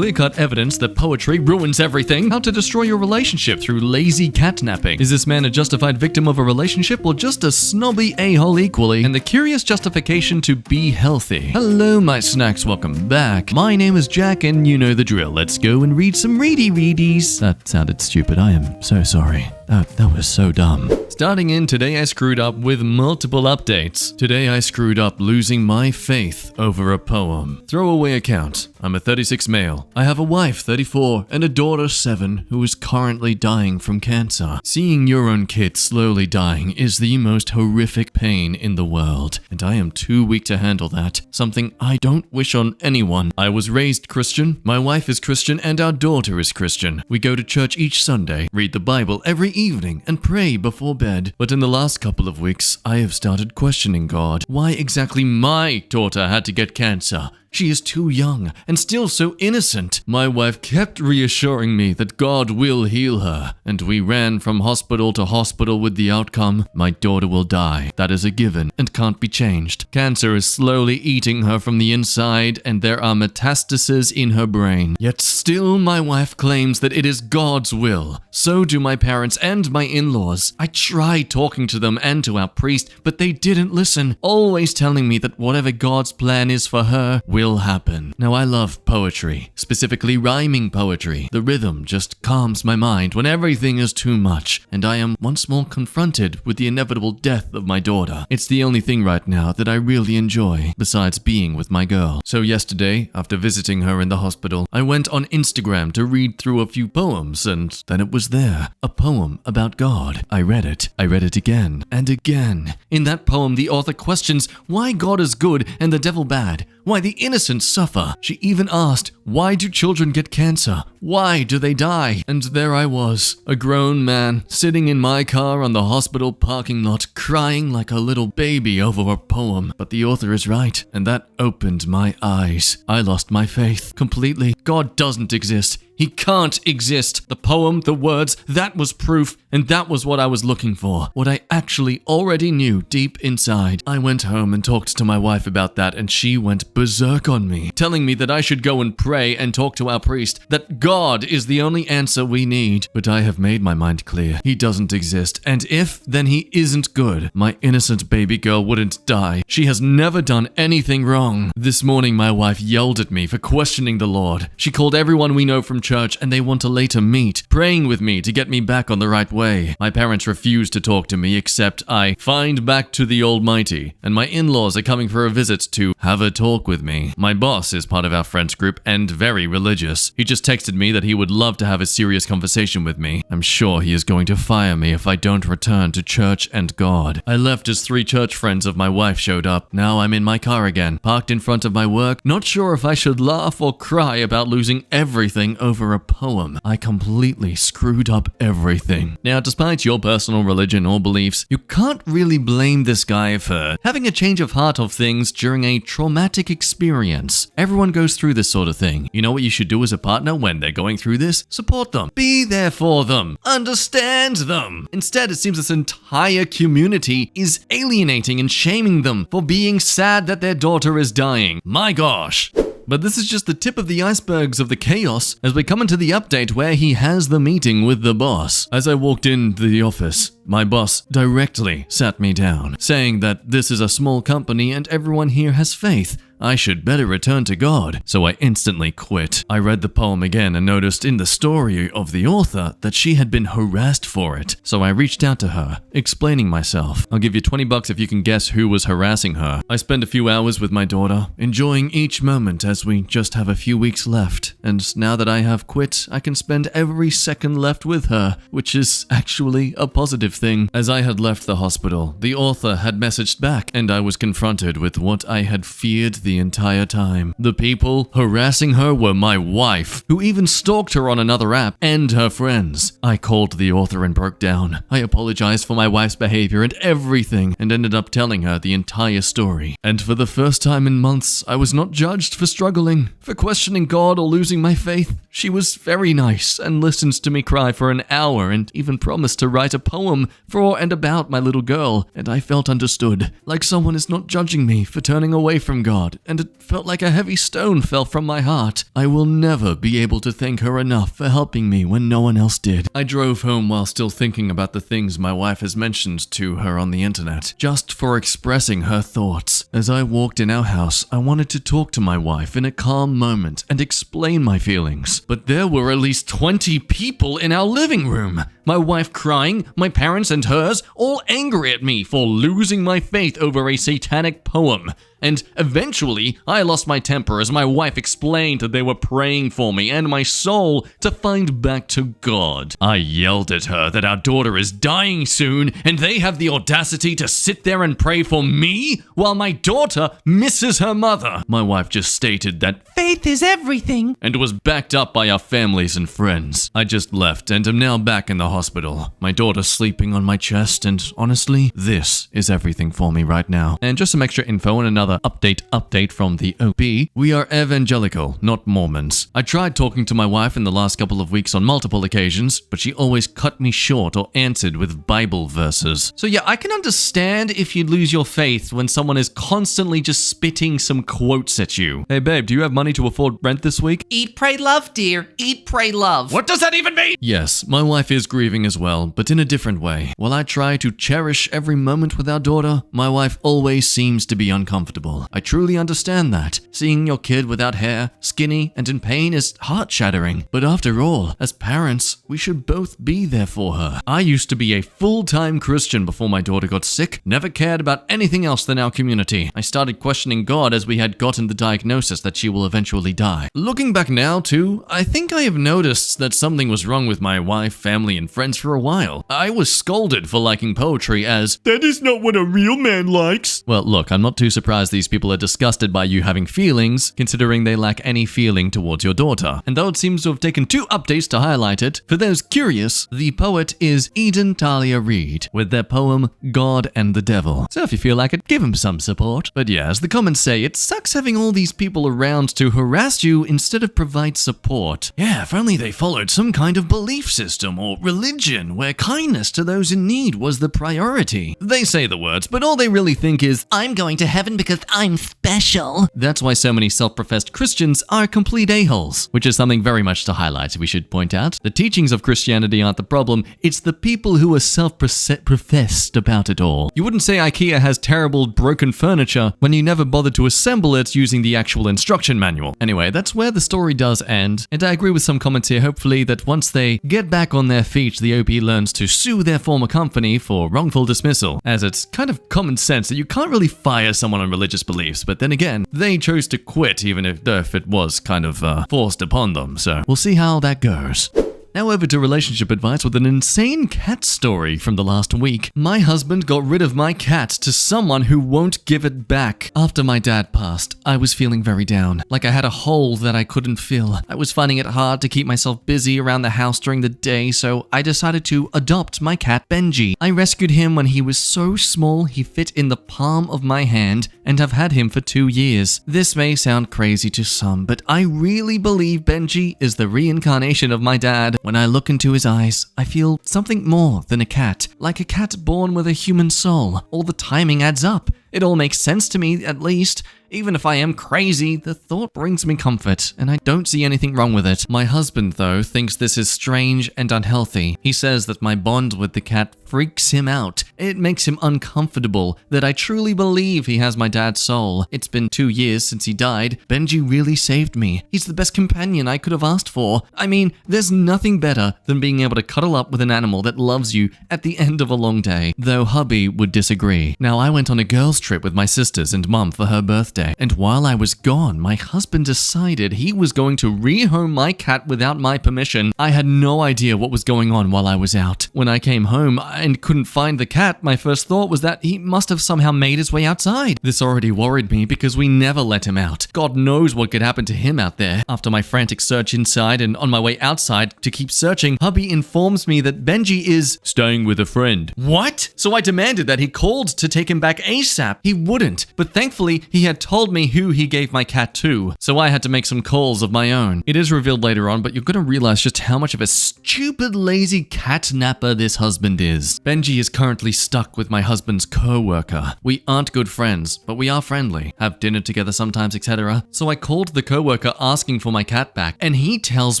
clear-cut evidence that poetry ruins everything. How to destroy your relationship through lazy catnapping. Is this man a justified victim of a relationship or just a snobby a-hole equally? And the curious justification to be healthy. Hello, my snacks. Welcome back. My name is Jack, and you know the drill. Let's go and read some readies. That sounded stupid. I am so sorry. That was so dumb. Starting in, today I screwed up with multiple updates. Today I screwed up losing my faith over a poem. Throwaway account. I'm a 36 male. I have a wife, 34, and a daughter, 7, who is currently dying from cancer. Seeing your own kid slowly dying is the most horrific pain in the world, and I am too weak to handle that. Something I don't wish on anyone. I was raised Christian, my wife is Christian, and our daughter is Christian. We go to church each Sunday, read the Bible every evening, and pray before bed. But in the last couple of weeks, I have started questioning God. Why exactly my daughter had to get cancer? She is too young and still so innocent. My wife kept reassuring me that God will heal her, and we ran from hospital to hospital with the outcome, my daughter will die. That is a given and can't be changed. Cancer is slowly eating her from the inside, and there are metastases in her brain. Yet still my wife claims that it is God's will. So do my parents and my in-laws. I tried talking to them and to our priest, but they didn't listen, always telling me that whatever God's plan is for her will happen. Now I love poetry, specifically rhyming poetry. The rhythm just calms my mind when everything is too much, and I am once more confronted with the inevitable death of my daughter. It's the only thing right now that I really enjoy, besides being with my girl. So yesterday, after visiting her in the hospital, I went on Instagram to read through a few poems, and then it was there. A poem about God. I read it again and again. In that poem, the author questions why God is good and the devil bad. Why the innocent suffer. She even asked, why do children get cancer? Why do they die? And there I was, a grown man, sitting in my car on the hospital parking lot, crying like a little baby over a poem. But the author is right, and that opened my eyes. I lost my faith completely. God doesn't exist. He can't exist. The poem, the words, that was proof, and that was what I was looking for. What I actually already knew deep inside. I went home and talked to my wife about that, and she went berserk on me, telling me that I should go and pray and talk to our priest, that God is the only answer we need. But I have made my mind clear. He doesn't exist, and if, then he isn't good. My innocent baby girl wouldn't die. She has never done anything wrong. This morning, my wife yelled at me for questioning the Lord. She called everyone we know from church, and they want to later meet, praying with me to get me back on the right way. My parents refuse to talk to me except I find back to the Almighty, and my in-laws are coming for a visit to have a talk with me. My boss is part of our friends group and very religious. He just texted me that he would love to have a serious conversation with me. I'm sure he is going to fire me if I don't return to church and God. I left as 3 church friends of my wife showed up. Now I'm in my car again, parked in front of my work, not sure if I should laugh or cry about losing everything over a poem. I completely screwed up everything. Now, despite your personal religion or beliefs, you can't really blame this guy for having a change of heart of things during a traumatic experience. Everyone goes through this sort of thing. You know what you should do as a partner when they're going through this? Support them. Be there for them. Understand them. Instead, it seems this entire community is alienating and shaming them for being sad that their daughter is dying. My gosh. But this is just the tip of the icebergs of the chaos as we come into the update where he has the meeting with the boss. As I walked into the office, my boss directly sat me down, saying that this is a small company and everyone here has faith. I should better return to God, so I instantly quit. I read the poem again and noticed in the story of the author that she had been harassed for it, so I reached out to her, explaining myself. I'll give you $20 if you can guess who was harassing her. I spend a few hours with my daughter, enjoying each moment as we just have a few weeks left, and now that I have quit, I can spend every second left with her, which is actually a positive thing. As I had left the hospital, the author had messaged back, and I was confronted with what I had feared the entire time. The people harassing her were my wife, who even stalked her on another app, and her friends. I called the author and broke down. I apologized for my wife's behavior and everything, and ended up telling her the entire story. And for the first time in months, I was not judged for struggling, for questioning God or losing my faith. She was very nice and listened to me cry for an hour and even promised to write a poem for and about my little girl, and I felt understood, like someone is not judging me for turning away from God, and it felt like a heavy stone fell from my heart. I will never be able to thank her enough for helping me when no one else did. I drove home while still thinking about the things my wife has mentioned to her on the internet, just for expressing her thoughts. As I walked in our house, I wanted to talk to my wife in a calm moment and explain my feelings, but there were at least 20 people in our living room. My wife crying, my parents and hers all angry at me for losing my faith over a satanic poem. And eventually, I lost my temper as my wife explained that they were praying for me and my soul to find back to God. I yelled at her that our daughter is dying soon, and they have the audacity to sit there and pray for me while my daughter misses her mother. My wife just stated that faith is everything, and was backed up by our families and friends. I just left and am now back in the hospital. My daughter sleeping on my chest, and honestly, this is everything for me right now. And just some extra info and another update from the OP. We are evangelical, not Mormons. I tried talking to my wife in the last couple of weeks on multiple occasions, but she always cut me short or answered with Bible verses. So yeah, I can understand if you lose your faith when someone is constantly just spitting some quotes at you. Hey babe, do you have money to afford rent this week? Eat, pray, love, dear. Eat, pray, love. What does that even mean? Yes, my wife is grieving as well, but in a different way. While I try to cherish every moment with our daughter, my wife always seems to be uncomfortable. I truly understand that. Seeing your kid without hair, skinny, and in pain is heart-shattering. But after all, as parents, we should both be there for her. I used to be a full-time Christian before my daughter got sick, never cared about anything else than our community. I started questioning God as we had gotten the diagnosis that she will eventually die. Looking back now, too, I think I have noticed that something was wrong with my wife, family, and friends for a while. I was scolded for liking poetry as, "That is not what a real man likes." Well, look, I'm not too surprised these people are disgusted by you having feelings, considering they lack any feeling towards your daughter. And though it seems to have taken 2 updates to highlight it, for those curious, the poet is Eden Talia Reid, with their poem God and the Devil. So if you feel like it, give them some support. But yeah, as the comments say, it sucks having all these people around to harass you instead of provide support. Yeah, if only they followed some kind of belief system or religion where kindness to those in need was the priority. They say the words, but all they really think is, I'm going to heaven because I'm special. That's why so many self-professed Christians are complete a-holes, which is something very much to highlight, we should point out. The teachings of Christianity aren't the problem, it's the people who are self-professed about it all. You wouldn't say IKEA has terrible broken furniture when you never bothered to assemble it using the actual instruction manual. Anyway, that's where the story does end, and I agree with some comments here, hopefully, that once they get back on their feet, the OP learns to sue their former company for wrongful dismissal, as it's kind of common sense that you can't really fire someone on religious beliefs, but then again, they chose to quit even if it was kind of forced upon them, so we'll see how that goes. Now over to relationship advice with an insane cat story from the last week. My husband got rid of my cat to someone who won't give it back. After my dad passed, I was feeling very down, like I had a hole that I couldn't fill. I was finding it hard to keep myself busy around the house during the day, so I decided to adopt my cat Benji. I rescued him when he was so small he fit in the palm of my hand, and have had him for 2 years. This may sound crazy to some, but I really believe Benji is the reincarnation of my dad. When I look into his eyes, I feel something more than a cat, like a cat born with a human soul. All the timing adds up. It all makes sense to me, at least. Even if I am crazy, the thought brings me comfort, and I don't see anything wrong with it. My husband, though, thinks this is strange and unhealthy. He says that my bond with the cat freaks him out. It makes him uncomfortable, that I truly believe he has my dad's soul. It's been 2 years since he died. Benji really saved me. He's the best companion I could have asked for. I mean, there's nothing better than being able to cuddle up with an animal that loves you at the end of a long day, though hubby would disagree. Now, I went on a girls' trip with my sisters and mum for her birthday, and while I was gone, my husband decided he was going to rehome my cat without my permission. I had no idea what was going on while I was out. When I came home and couldn't find the cat, my first thought was that he must have somehow made his way outside. This already worried me because we never let him out. God knows what could happen to him out there. After my frantic search inside and on my way outside to keep searching, hubby informs me that Benji is staying with a friend. What? So I demanded that he called to take him back ASAP. snap, he wouldn't. But thankfully, he had told me who he gave my cat to, so I had to make some calls of my own. It is revealed later on, but you're gonna realize just how much of a stupid, lazy catnapper this husband is. Benji is currently stuck with my husband's co-worker. We aren't good friends, but we are friendly, have dinner together sometimes, etc. So I called the co-worker asking for my cat back, and he tells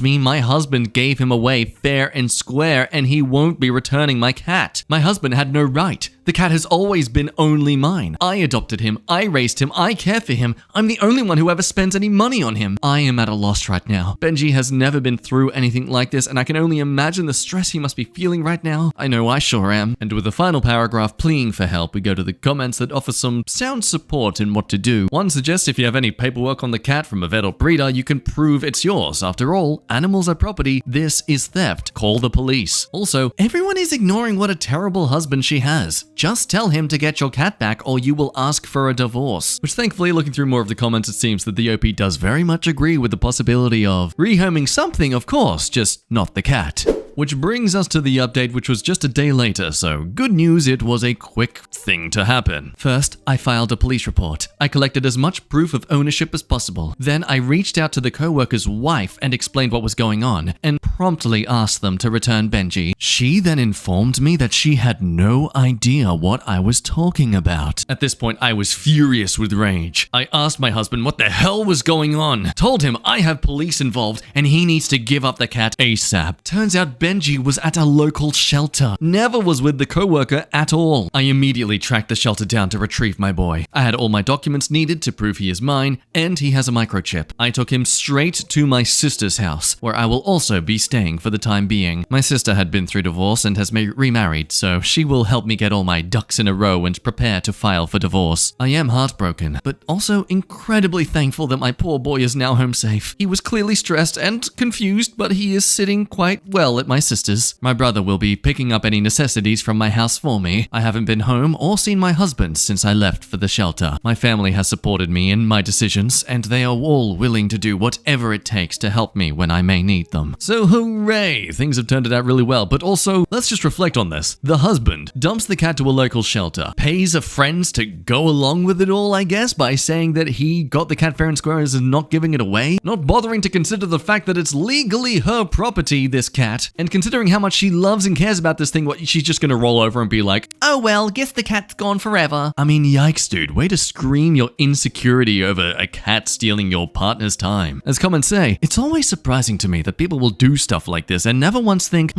me my husband gave him away fair and square and he won't be returning my cat. My husband had no right. The cat has always been only mine. I adopted him, I raised him, I care for him. I'm the only one who ever spends any money on him. I am at a loss right now. Benji has never been through anything like this, and I can only imagine the stress he must be feeling right now. I know I sure am. And with the final paragraph pleading for help, we go to the comments that offer some sound support in what to do. One suggests if you have any paperwork on the cat from a vet or breeder, you can prove it's yours. After all, animals are property. This is theft. Call the police. Also, everyone is ignoring what a terrible husband she has. Just tell him to get your cat back or you will ask for a divorce. Which thankfully, looking through more of the comments, it seems that the OP does very much agree with the possibility of rehoming something, of course, just not the cat. Which brings us to the update, which was just a day later, so good news, it was a quick thing to happen. First, I filed a police report. I collected as much proof of ownership as possible. Then I reached out to the co-worker's wife and explained what was going on, and promptly asked them to return Benji. She then informed me that she had no idea what I was talking about. At this point, I was furious with rage. I asked my husband what the hell was going on. Told him I have police involved and he needs to give up the cat ASAP. Turns out Benji was at a local shelter. Never was with the co-worker at all. I immediately tracked the shelter down to retrieve my boy. I had all my documents needed to prove he is mine, and he has a microchip. I took him straight to my sister's house, where I will also be staying for the time being. My sister had been through divorce and has remarried, so she will help me get all my ducks in a row and prepare to file for divorce. I am heartbroken, but also incredibly thankful that my poor boy is now home safe. He was clearly stressed and confused, but he is sitting quite well at my sister's. My brother will be picking up any necessities from my house for me. I haven't been home or seen my husband since I left for the shelter. My family has supported me in my decisions, and they are all willing to do whatever it takes to help me when I may need them. So hooray! Things have turned out really well, but also, let's just reflect on this. The husband dumps the cat to a local shelter, pays a friend to go along with it all, I guess, by saying that he got the cat fair and square and not giving it away, not bothering to consider the fact that it's legally her property, this cat, and considering how much she loves and cares about this thing, what, she's just gonna roll over and be like, oh well, guess the cat's gone forever. I mean, yikes, dude. Way to scream your insecurity over a cat stealing your partner's time. As comments say, it's always surprising to me that people will do stuff like this and never once think,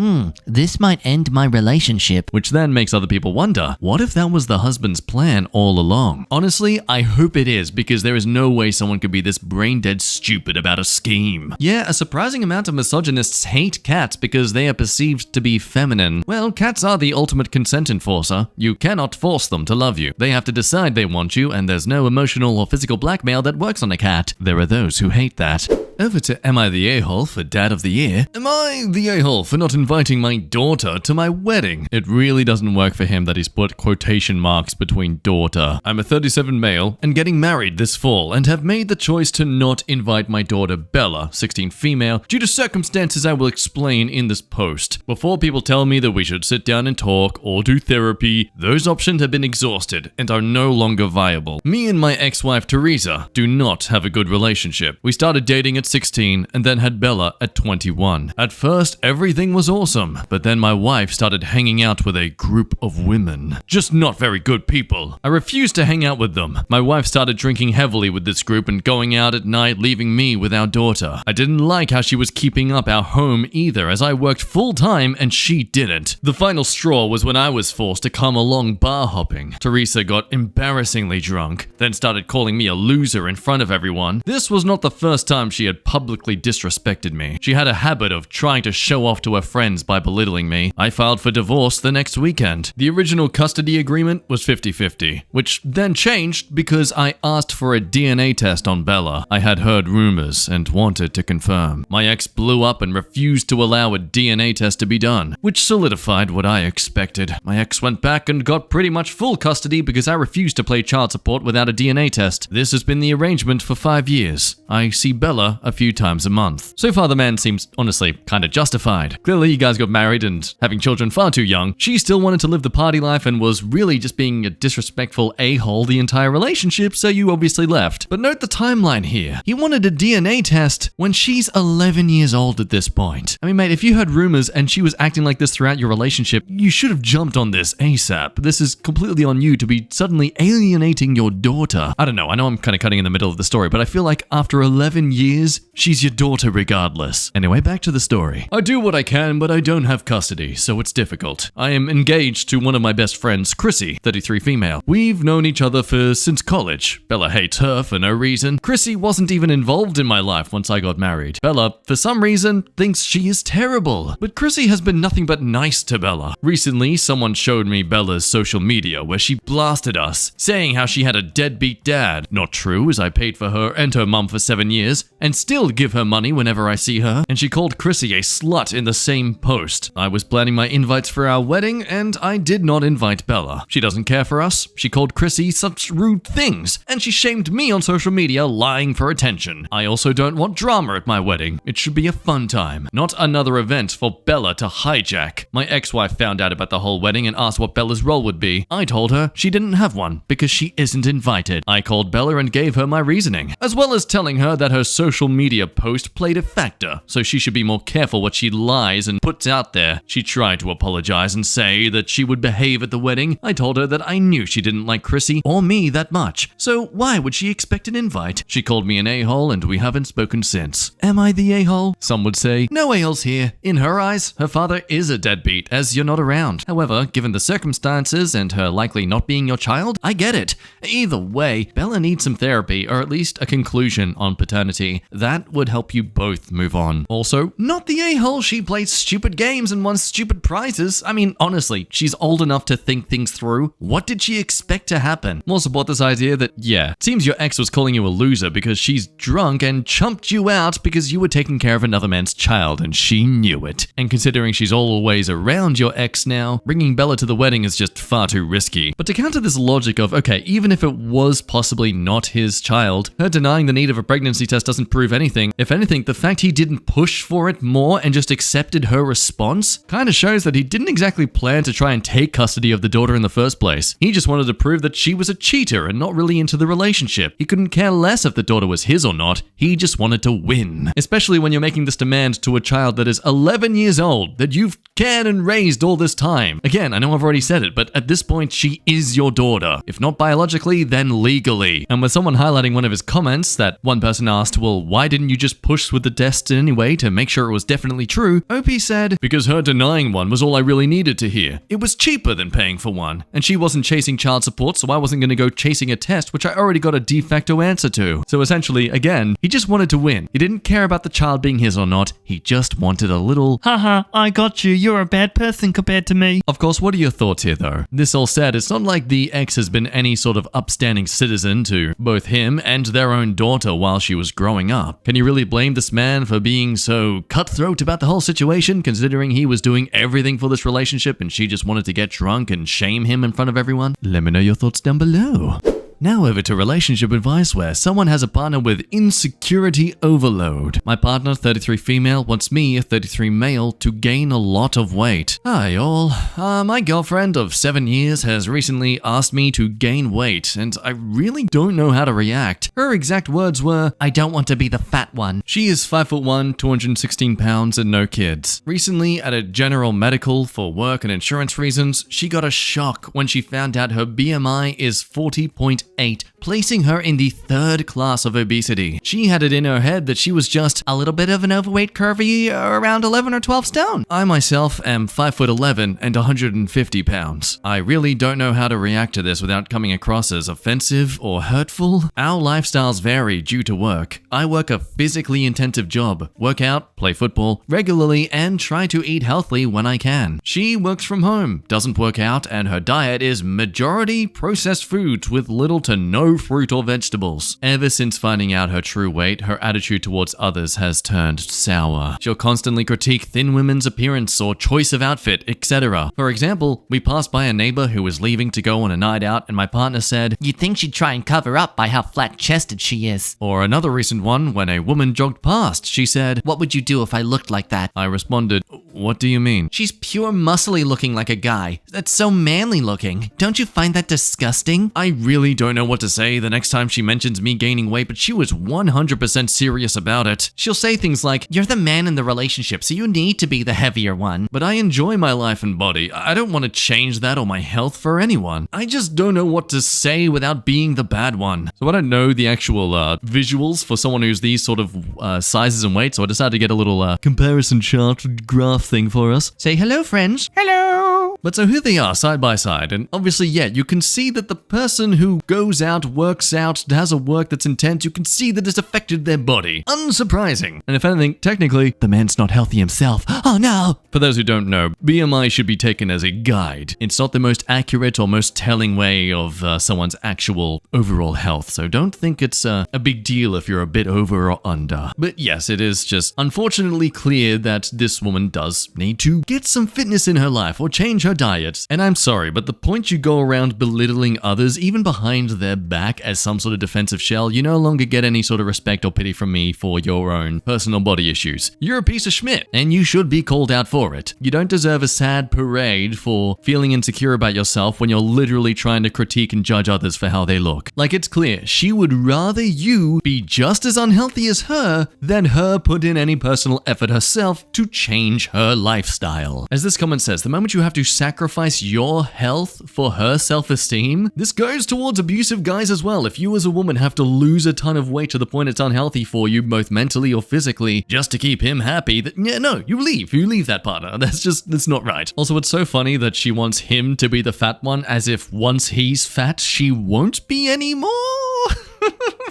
this might end my relationship. Which then makes other people wonder, what if that was the husband's plan all along? Honestly, I hope it is, because there is no way someone could be this brain-dead stupid about a scheme. Yeah, a surprising amount of misogynists hate cats because they are perceived to be feminine. Well, cats are the ultimate consent enforcer. You cannot force them to love you. They have to decide they want you, and there's no emotional or physical blackmail that works on a cat. There are those who hate that. Over to Am I the A-hole for Dad of the Year? Am I the a-hole for not inviting my daughter to my wedding? It really doesn't work for him that he's put quotation marks between daughter. I'm a 37 male and getting married this fall and have made the choice to not invite my daughter Bella, 16 female, due to circumstances I will explain in this post. Before people tell me that we should sit down and talk or do therapy, those options have been exhausted and are no longer viable. Me and my ex-wife Teresa do not have a good relationship. We started dating at 16 and then had Bella at 21. At first, everything was awesome, but then my wife started hanging out with a group of women. Just not very good people. I refused to hang out with them. My wife started drinking heavily with this group and going out at night, leaving me with our daughter. I didn't like how she was keeping up our home either, as I worked full-time and she didn't. The final straw was when I was forced to come along bar hopping. Teresa got embarrassingly drunk, then started calling me a loser in front of everyone. This was not the first time she had publicly disrespected me. She had a habit of trying to show off to her friends by belittling me. I filed for divorce the next weekend. The original custody agreement was 50-50, which then changed because I asked for a DNA test on Bella. I had heard rumors and wanted to confirm. My ex blew up and refused to allow a DNA test to be done, which solidified what I expected. My ex went back and got pretty much full custody because I refused to pay child support without a DNA test. This has been the arrangement for 5 years. I see Bella a few times a month. So far, the man seems honestly kind of justified. Clearly, you guys got married and having children far too young. She still wanted to live the party life and was really just being a disrespectful a-hole the entire relationship, so you obviously left. But note the timeline here. He wanted a DNA test when she's 11 years old at this point. I mean, mate, if you heard rumors and she was acting like this throughout your relationship, you should have jumped on this ASAP. This is completely on you to be suddenly alienating your daughter. I don't know. I know I'm kind of cutting in the middle of the story, but I feel like after 11 years, she's your daughter regardless. Anyway, back to the story. I do what I can, but I don't have custody, so it's difficult. I am engaged to one of my best friends, Chrissy, 33 female. We've known each other since college. Bella hates her for no reason. Chrissy wasn't even involved in my life once I got married. Bella, for some reason, thinks she is terrible. But Chrissy has been nothing but nice to Bella. Recently, someone showed me Bella's social media where she blasted us, saying how she had a deadbeat dad. Not true, as I paid for her and her mum for 7 years, and still give her money whenever I see her. And she called Chrissy a slut in the same post. I was planning my invites for our wedding, and I did not invite Bella. She doesn't care for us. She called Chrissy such rude things, and she shamed me on social media lying for attention. I also don't want drama at my wedding. It should be a fun time, not another event for Bella to hijack. My ex-wife found out about the whole wedding and asked what Bella's role would be. I told her she didn't have one because she isn't invited. I called Bella and gave her my reasoning, as well as telling her that her social media post played a factor, so she should be more careful what she lies and puts out there. She tried to apologize and say that she would behave at the wedding. I told her that I knew she didn't like Chrissy or me that much, so why would she expect an invite? She called me an a-hole and we haven't spoken since. Am I the a-hole? Some would say, no a-holes here. In her eyes, her father is a deadbeat as you're not around. However, given the circumstances and her likely not being your child, I get it. Either way, Bella needs some therapy or at least a conclusion on paternity. That would help you both move on. Also, not the a-hole. She plays stupid games and won stupid prizes. I mean, honestly, she's old enough to think things through. What did she expect to happen? More support this idea that, yeah, it seems your ex was calling you a loser because she's drunk and chumped you out because you were taking care of another man's child and she knew it. And considering she's always around your ex now, bringing Bella to the wedding is just far too risky. But to counter this logic of, okay, even if it was possibly not his child, her denying the need of a pregnancy test doesn't prove anything. If anything, the fact he didn't push for it more and just accepted her response kind of shows that he didn't exactly plan to try and take custody of the daughter in the first place. He just wanted to prove that she was a cheater and not really into the relationship. He couldn't care less if the daughter was his or not. He just wanted to win. Especially when you're making this demand to a child that is 11 years old, that you've cared and raised all this time. Again, I know I've already said it, but at this point, she is your daughter. If not biologically, then legally. And with someone highlighting one of his comments that one person asked, well, why didn't you just push with the test anyway to make sure it was definitely true? OP said, because her denying one was all I really needed to hear. It was cheaper than paying for one. And she wasn't chasing child support, so I wasn't going to go chasing a test, which I already got a de facto answer to. So essentially, again, he just wanted to win. He didn't care about the child being his or not. He just wanted a little, haha, I got you. You're a bad person compared to me. Of course, what are your thoughts here though? This all said, it's not like the ex has been any sort of upstanding citizen to both him and their own daughter while she was growing up. Can you really blame this man for being so cutthroat about the whole situation, considering he was doing everything for this relationship and she just wanted to get drunk and shame him in front of everyone? Let me know your thoughts down below. Now over to relationship advice where someone has a partner with insecurity overload. My partner, 33 female, wants me, 33 male, to gain a lot of weight. Hi all. My girlfriend of 7 years has recently asked me to gain weight and I really don't know how to react. Her exact words were, I don't want to be the fat one. She is 5'1", 216 pounds and no kids. Recently at a general medical for work and insurance reasons, she got a shock when she found out her BMI is 40.8, placing her in the 3rd class of obesity. She had it in her head that she was just a little bit of an overweight curvy around 11 or 12 stone. I myself am 5'11" and 150 pounds. I really don't know how to react to this without coming across as offensive or hurtful. Our lifestyles vary due to work. I work a physically intensive job, work out, play football regularly, and try to eat healthily when I can. She works from home, doesn't work out, and her diet is majority processed foods with little to no fruit or vegetables. Ever since finding out her true weight, her attitude towards others has turned sour. She'll constantly critique thin women's appearance or choice of outfit, etc. For example, we passed by a neighbor who was leaving to go on a night out and my partner said, You'd think she'd try and cover up by how flat-chested she is. Or another recent one, when a woman jogged past, she said, What would you do if I looked like that? I responded, what do you mean? She's pure muscly looking like a guy. That's so manly looking. Don't you find that disgusting? I really don't know what to say the next time she mentions me gaining weight, but she was 100% serious about it. She'll say things like, You're the man in the relationship, so you need to be the heavier one. But I enjoy my life and body. I don't want to change that or my health for anyone. I just don't know what to say without being the bad one. So I don't know the actual visuals for someone who's these sort of sizes and weights, so I decided to get a little comparison chart graph thing for us. Say hello, friends. Hello! But so here they are, side by side, and obviously, yeah, you can see that the person who goes out, works out, has a work that's intense, you can see that it's affected their body. Unsurprising. And if anything, technically, the man's not healthy himself. Oh no! For those who don't know, BMI should be taken as a guide. It's not the most accurate or most telling way of someone's actual overall health, so don't think it's a big deal if you're a bit over or under. But yes, it is just unfortunately clear that this woman does need to get some fitness in her life or change her diet. And I'm sorry, but the point you go around belittling others, even behind their back as some sort of defensive shell, you no longer get any sort of respect or pity from me for your own personal body issues. You're a piece of schmidt, and you should be called out for it. You don't deserve a sad parade for feeling insecure about yourself when you're literally trying to critique and judge others for how they look. Like, it's clear, she would rather you be just as unhealthy as her than her put in any personal effort herself to change her lifestyle. As this comment says, the moment you have to sacrifice your health for her self-esteem, this goes towards abusive guys as well. If you as a woman have to lose a ton of weight to the point it's unhealthy for you, both mentally or physically, just to keep him happy, you leave that partner. That's not right. Also, it's so funny that she wants him to be the fat one, as if once he's fat, she won't be anymore.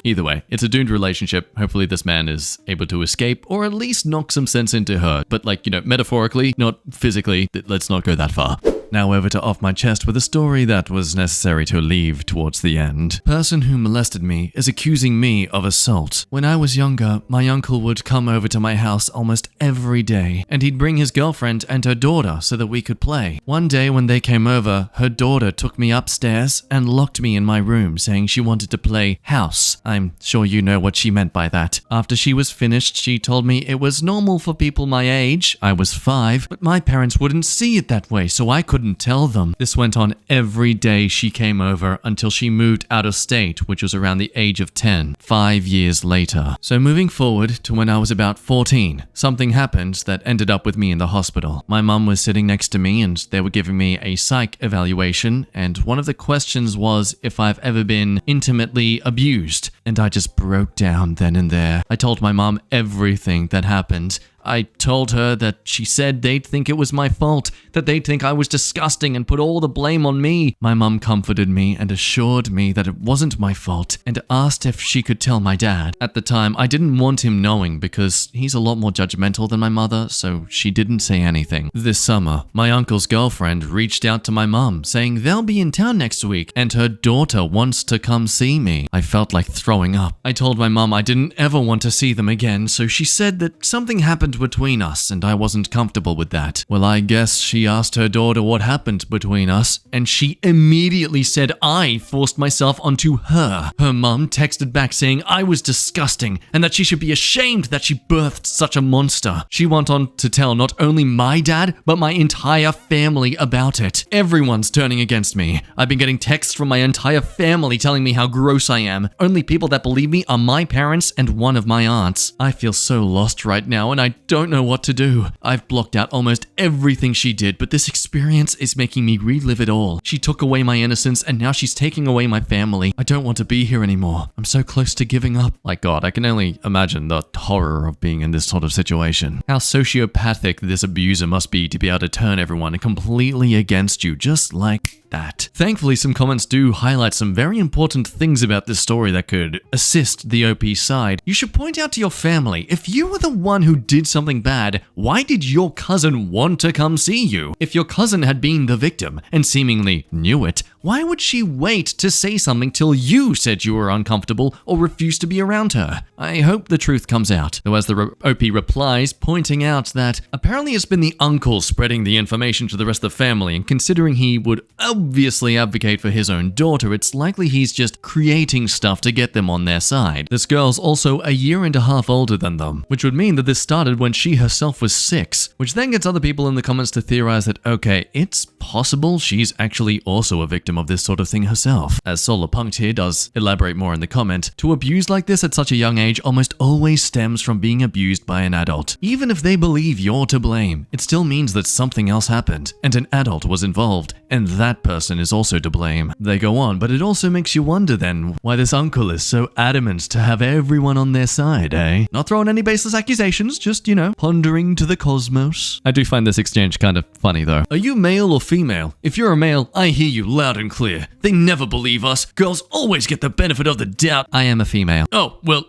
Either way, it's a doomed relationship. Hopefully this man is able to escape or at least knock some sense into her. But metaphorically, not physically. Let's not go that far. Now over to off my chest with a story that was necessary to leave towards the end. Person who molested me is accusing me of assault. When I was younger, my uncle would come over to my house almost every day, and he'd bring his girlfriend and her daughter so that we could play. One day when they came over, her daughter took me upstairs and locked me in my room, saying she wanted to play house. I'm sure you know what she meant by that. After she was finished, she told me it was normal for people my age, I was 5, but my parents wouldn't see it that way, so I couldn't tell them. This went on every day she came over until she moved out of state, which was around the age of 10, 5 years later. So moving forward to when I was about 14, something happened that ended up with me in the hospital. My mum was sitting next to me and they were giving me a psych evaluation, and one of the questions was if I've ever been intimately abused, and I just broke down then and there. I told my mum everything that happened. I told her that she said they'd think it was my fault, that they'd think I was disgusting and put all the blame on me. My mum comforted me and assured me that it wasn't my fault and asked if she could tell my dad. At the time, I didn't want him knowing because he's a lot more judgmental than my mother, so she didn't say anything. This summer, my uncle's girlfriend reached out to my mum saying they'll be in town next week and her daughter wants to come see me. I felt like throwing up. I told my mum I didn't ever want to see them again, so she said that something happened between us and I wasn't comfortable with that. Well, I guess she asked her daughter what happened between us, and she immediately said I forced myself onto her. Her mum texted back saying I was disgusting and that she should be ashamed that she birthed such a monster. She went on to tell not only my dad, but my entire family about it. Everyone's turning against me. I've been getting texts from my entire family telling me how gross I am. Only people that believe me are my parents and one of my aunts. I feel so lost right now and I don't know what to do. I've blocked out almost everything she did, but this experience is making me relive it all. She took away my innocence and now she's taking away my family. I don't want to be here anymore. I'm so close to giving up. Like God, I can only imagine the horror of being in this sort of situation. How sociopathic this abuser must be to be able to turn everyone completely against you just like that. Thankfully, some comments do highlight some very important things about this story that could assist the OP side. You should point out to your family, if you were the one who did something bad, why did your cousin want to come see you? If your cousin had been the victim and seemingly knew it, Why would she wait to say something till you said you were uncomfortable or refused to be around her? I hope the truth comes out. Though as the OP replies, pointing out that apparently it's been the uncle spreading the information to the rest of the family, and considering he would obviously advocate for his own daughter, it's likely he's just creating stuff to get them on their side. This girl's also a year and a half older than them, which would mean that this started when she herself was 6, which then gets other people in the comments to theorize that, okay, it's possible she's actually also a victim of this sort of thing herself. As Solarpunkt here does elaborate more in the comment, to abuse like this at such a young age almost always stems from being abused by an adult. Even if they believe you're to blame, it still means that something else happened, and an adult was involved, and that person is also to blame. They go on, but it also makes you wonder then why this uncle is so adamant to have everyone on their side, eh? Not throwing any baseless accusations, just, pondering to the cosmos. I do find this exchange kind of funny though. Are you male or female? If you're a male, I hear you loud and clear. They never believe us. Girls always get the benefit of the doubt. I am a female. Oh, well,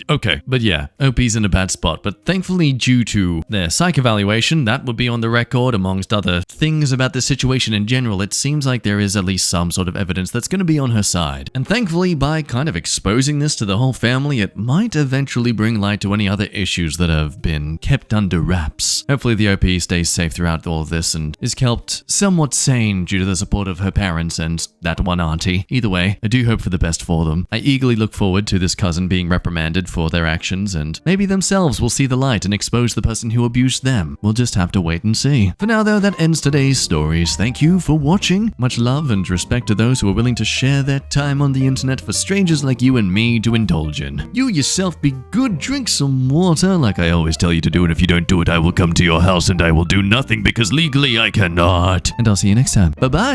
okay. But yeah, OP's in a bad spot, but thankfully due to their psych evaluation, that would be on the record amongst other things about the situation in general. It seems like there is at least some sort of evidence that's going to be on her side. And thankfully, by kind of exposing this to the whole family, it might eventually bring light to any other issues that have been kept under wraps. Hopefully the OP stays safe throughout all of this and is kept somewhat sane due to the support of her parents and that one auntie. Either way, I do hope for the best for them. I eagerly look forward to this cousin being reprimanded for their actions, and maybe themselves will see the light and expose the person who abused them. We'll just have to wait and see. For now though, that ends today's stories. Thank you for watching. Much love and respect to those who are willing to share their time on the internet for strangers like you and me to indulge in. You yourself be good, drink some water like I always tell you to do, and if you don't do it, I will come to your house and I will do nothing because legally I cannot. And I'll see you next time. Bye-bye.